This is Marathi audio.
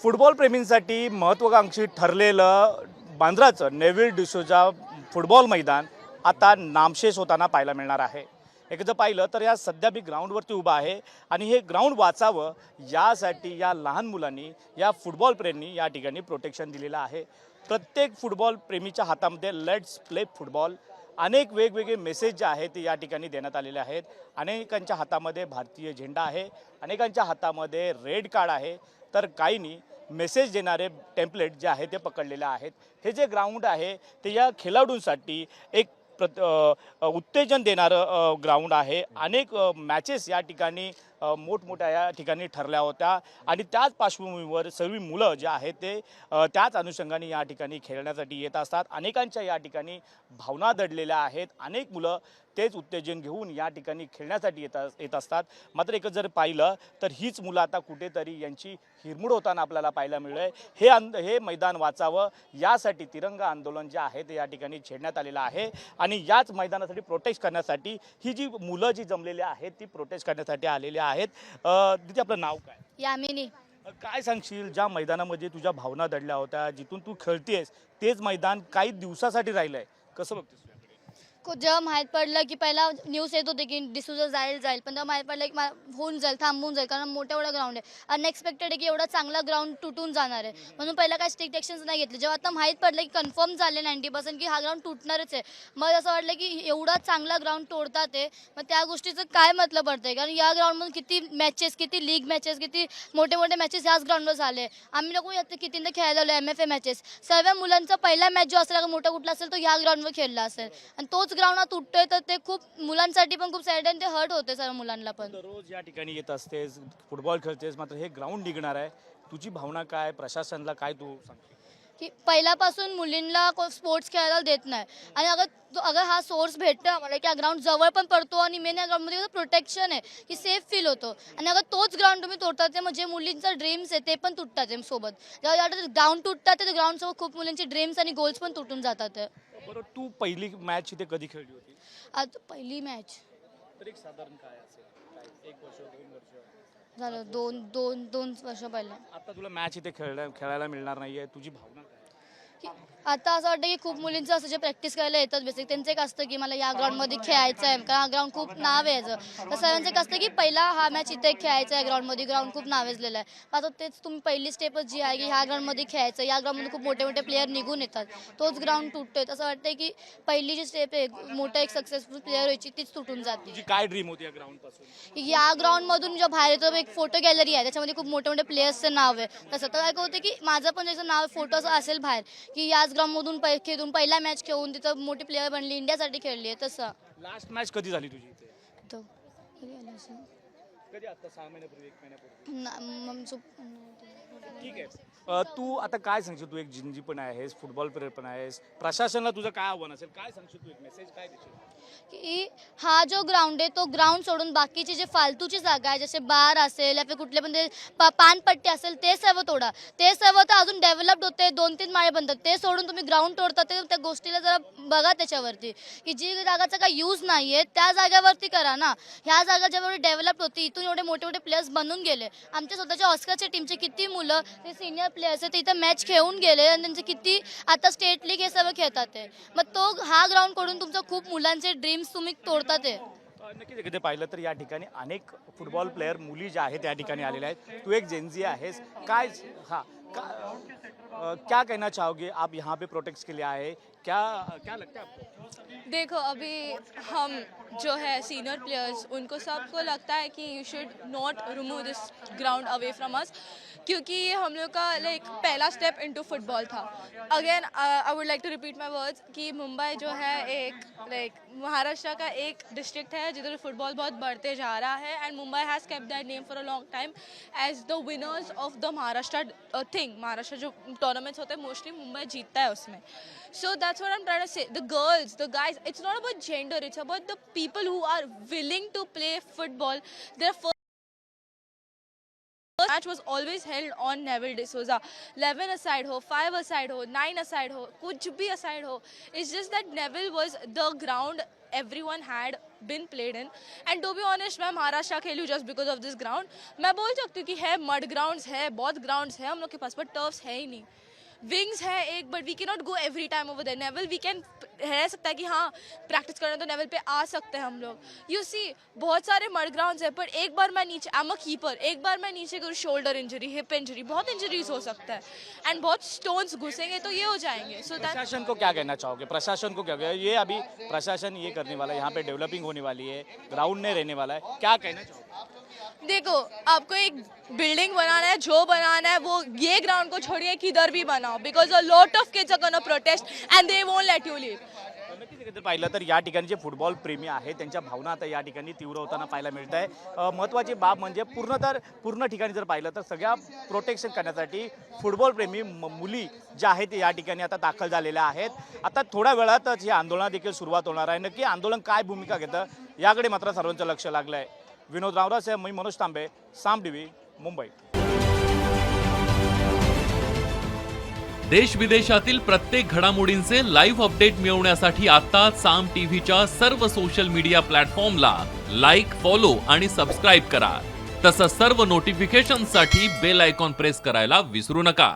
फुटबॉल प्रेमींसाठी महत्त्वाकांक्षी ठरलेलं बांद्राचं नेव्हिल डिसोजा फुटबॉल मैदान आता नामशेष होताना पाहायला मिळणार आहे. एक जर पाहिलं तर या सध्या मी ग्राउंडवरती उभा आहे आणि हे ग्राउंड वाचावं यासाठी या लहान मुलांनी, या फुटबॉल प्रेमींनी या ठिकाणी प्रोटेक्शन दिलेलं आहे. प्रत्येक फुटबॉल प्रेमीच्या हातामध्ये लेट्स प्ले फुटबॉल अनेक वेगवेगळे मेसेज जे आहेत ते या ठिकाणी देण्यात आलेले आहेत. अनेकांच्या हातामध्ये भारतीय झेंडा आहे, अनेकांच्या हातामध्ये रेड कार्ड आहे, तर काहींनी मेसेज देणारे टेम्पलेट जे आहे ते पकडलेले आहेत. हे जे ग्राउंड आहे ते या खेळाडूंसाठी एक उत्तेजन देणारं ग्राउंड आहे. अनेक मॅचेस या ठिकाणी मोठमोठ्या या ठिकाणी ठरल्या होत्या आणि त्याच पार्श्वभूमीवर सर्व मुलं जे आहेत ते त्याच अनुषंगाने या ठिकाणी खेळण्यासाठी येत असतात. अनेकांच्या या ठिकाणी भावना दडलेल्या आहेत. अनेक मुलं तेच उत्तेजन घेऊन या ठिकाणी खेळण्यासाठी येत असतात. मात्र एकच जर पाहिलं तर हीच मुलं आता कुठेतरी यांची हिरमोड होताना आपल्याला पाहायला मिळेल. हे मैदान वाचावं यासाठी तिरंगा आंदोलन जे आहे ते या ठिकाणी छेडण्यात आलेलं आहे आणि याच मैदानासाठी प्रोटेस्ट करण्यासाठी ही जी मुलं जी जमलेली आहेत ती प्रोटेस्ट करण्यासाठी आलेली आहेत. तिथे आपलं नाव काय? यामिनी. काय सांगशील, ज्या मैदानामध्ये तुझ्या भावना दडल्या होत्या, जिथून तू खेळतेस तेच मैदान काही दिवसासाठी राहिलंय, कसं बघतेस? जेव्हा माहीत पडलं की पहिला न्यूज येत होते की डिसूजा जाईल पण तेव्हा माहीत पडलं की होऊन जाईल, थांबून जाईल, कारण मोठा एवढा ग्राउंड आहे. अनएक्सपेक्टेड आहे की एवढा चांगला ग्राउंड तुटून जाणार आहे, म्हणून पहिला काय स्ट्रिक्ट ॲक्शन्स नाही घेतले. जेव्हा आता माहीत पडलं की कन्फर्म झाले 90% की हा ग्राउंड तुटणारच आहे, मग असं वाटलं की एवढा चांगला ग्राउंड तोडतात आहे, मग त्या गोष्टीचं काय मतलब पडतंय. कारण या ग्राउंडमधून किती मॅचेस, किती लीग मॅचेस, किती मोठे मोठे मॅचेस याच ग्राउंडवर झाले. आम्ही नको यात कितींदा खेळायला आलो MFA मॅचेस. सर्व मुलांचा पहिला मॅच जो असेल मोठा कुठला असेल तो ह्या ग्राउंडवर खेळला असेल आणि तोच ग्राउंड तुटतोय तर ते खूप मुलांसाठी पण खूप सॅड आणि ते हर्ट होते सर्व मुलांना पण. दररोज या ठिकाणी येत असतेस, फुटबॉल खेळतेस, मात्र हे ग्राउंड निघणार आहे. तुझी भावना काय, प्रशासनाला काय तू सांगते? की पहिल्यापासून मुलींना स्पोर्ट्स खेळायला देत नाही आणि अगर हा सोर्स भेटतो आम्हाला की हा ग्राउंड जवळ पण पडतो आणि मेन या ग्राउंडमध्ये प्रोटेक्शन आहे की सेफ फील होतो आणि अगर तोच ग्राउंड तुम्ही तोडतात ते म्हणजे मुलींचा ड्रीम्स आहे ते पण तुटतात सोबत. जेव्हा ग्राउंड तुटतात ते ग्राउंडसोबत खूप मुलींची ड्रीम्स आणि गोल्स पण तुटून जातात. बरं, तू पहिली मॅच इथे कधी खेळली होती? आता पहिली मॅच तर एक साधारण काय असेल, काय 1 वर्ष 2 वर्ष झालं, दोन वर्ष पहिलं. आता तुला मॅच इथे खेळायला मिळणार नाहीये, तुझी भावना काय? की आता असं वाटतं की खूप मुलींचं असं जे प्रॅक्टिस करायला येतात बेसिक त्यांचं एक असतं की मला या ग्राउंडमध्ये खेळायचं आहे, कारण हा ग्राउंड खूप नाव आहे याचं. तर सगळ्यांचं एक असतं की पहिला हा मॅच इथे खेळायचा आहे ग्राउंडमध्ये, ग्राउंड खूप नावेजलेलं आहे. आता तेच तुम्ही पहिली स्टेपच जी आहे की ह्या ग्राउंडमध्ये खेळायचं, या ग्राउंडमध्ये खूप मोठे मोठे प्लेयर निघून येतात, तोच ग्राउंड तुटतोय. असं वाटतंय की पहिली जी स्टेप आहे मोठं एक सक्सेसफुल प्लेअर व्हायची तीच तुटून जाते. तुझी काय ड्रीम होती या ग्राउंड पासून? या ग्राउंडमधून जेव्हा बाहेर येतो एक फोटो गॅलरी आहे, त्याच्यामध्ये खूप मोठे मोठे प्लेयर्सचं नाव आहे. तसं तर काय होतं की माझं पण त्याचं नाव फोटो असेल बाहेर की याच ग्राउंडमधून खेळून पहिला मॅच खेळून तिथं मोठी प्लेयर बनली, इंडियासाठी खेळली आहे. तसं लास्ट मॅच कधी झाली तुझी इथे? तो कधी? आता 6 महिन्यापूर्वी, 1 महिन्यापूर्वी? ठीक आहे. तू आता काय सांगशील, तू एक जिंजी पण आहेस, फुटबॉल प्लेअर पण आहेस, प्रशासनाला तुझं काय आव्हान असेल, काय सांगशील, तू एक मेसेज काय देशील? की हा जो ग्राउंड आहे तो ग्राउंड सोडून बाकीची जे फालतूची जागा आहे जसे बार असेल या कुठले पण ते पानपट्टी असेल ते सर्व तोडा. ते सर्व तर अजून डेव्हलप्ड होते, 2-3 माळे बनतात, ते सोडून तुम्ही ग्राउंड तोडता ते त्या गोष्टीला जरा बघा त्याच्यावरती की जी जागाचा काही यूज नाही आहे त्या जागेवरती करा ना. ह्या जागा जेव्हा डेव्हलप होती इथून एवढे मोठे मोठे प्लेयर्स बनून गेले. आमच्या स्वतःच्या ऑस्करच्या टीमचे किती मुलं ते सिनियर प्लेयर्स आहेत ते इथं मॅच खेळून गेले आणि त्यांचे किती आता स्टेट लीग हे सर्व खेळतात ते. मग तो हा ग्राउंड कडून तुमचं खूप मुलांचे ड्रीम्स तुम्ही तोडतात आहे. नक्कीच एकदा पाहिलं तर या ठिकाणी अनेक फुटबॉल प्लेयर मुली ज्या आहेत त्या ठिकाणी आलेल्या आहेत. तू एक जेनजी आहेस, काय क्या कहना चाहोगे आप यहाँ पे प्रोटेक्ट के लिए आए, क्या क्या लगता है आपको? देखो अभी हम जो है सीनियर प्लेयर्स उनको सबको लगता है कि you should not remove this ground away from us, क्योंकि ये हम लोग का लाइक पहला स्टेप इनटू फुटबॉल था. Again I would like to repeat my words कि मुंबई जो है एक लाइक महाराष्ट्र का एक डिस्ट्रिक्ट है जिधर फुटबॉल बहुत बढ़ते जा रहा है and Mumbai has kept that name for a long time as the winners of the Maharashtra thing. Maharashtra जो टूर्नामेंट्स होते हैं मोस्टली मुंबई जीतता है उसमें. So that's what I'm trying to say. The girls, the guys, it's not about gender, it's about the people who are willing to play football. Their first match was always held on Neville D'Souza. 11 aside हो, 5 असाइड हो, 9 असाइड हो, कुछ भी असाइड हो, it's just that Neville was the ground everyone had been played in. And to be honest, मैं महाराष्ट्र खेलूँ just because of this ground. मैं बोल सकती हूँ कि है mud grounds है, बहुत grounds है हम लोग के पास, but turfs है ही नहीं. विंग्स है एक, but we can not go every time over there. Naval we can रह सकता है कि हाँ प्रैक्टिस करना तो नेवल पे आ सकते हैं हम लोग. यू सी बहुत सारे मड ग्राउंड्स है, पर एक बार मैं नीचे, आई एम अ कीपर, एक बार मैं नीचे करूँ, शोल्डर इंजरी, हिप इंजरी, बहुत इंजरीज हो सकता है एंड बहुत स्टोन्स घुसेंगे तो ये हो जाएंगे. सो दैट प्रशासन को क्या कहना चाहोगे? प्रशासन को क्या कहें? ये अभी प्रशासन ये करने वाला है, यहाँ पे डेवलपिंग होने वाली है, ग्राउंड नहीं रहने वाला है, क्या कहना चाहोगे? देखो, आपको एक बिल्डिंग बनाना है, जो बनाना है वो ये ग्राउंड को छोड़िए किधर भी बनाओ, because a lot of kids are gonna protest and they won't let you live. नक्कीच एकंदर पाहिलं तर या ठिकाणी जे फुटबॉल प्रेमी आहेत त्यांच्या भावना आता या ठिकाणी तीव्र होताना पाहायला मिळत आहे. महत्त्वाची बाब म्हणजे पूर्ण ठिकाणी जर पाहिलं तर सगळ्या प्रोटेक्शन करण्यासाठी फुटबॉल प्रेमी मुली ज्या आहेत या ठिकाणी आता दाखल झालेल्या आहेत. आता थोड्या वेळातच ही आंदोलनाला देखील सुरुवात होणार आहे. नक्की आंदोलन काय भूमिका घेतं याकडे मात्र सर्वांचं लक्ष लागलं आहे. विनोद रावरास, मी मनोज तांबे, साम टीव्ही, मुंबई. देश विदेशातील प्रत्येक घडामोडींचे लाईव्ह अपडेट मिळवण्यासाठी आता साम टीव्हीच्या सर्व सोशल मीडिया प्लॅटफॉर्मला लाईक, फॉलो आणि सबस्क्राईब करा. तसंच सर्व नोटिफिकेशनसाठी बेल आयकॉन प्रेस करायला विसरू नका.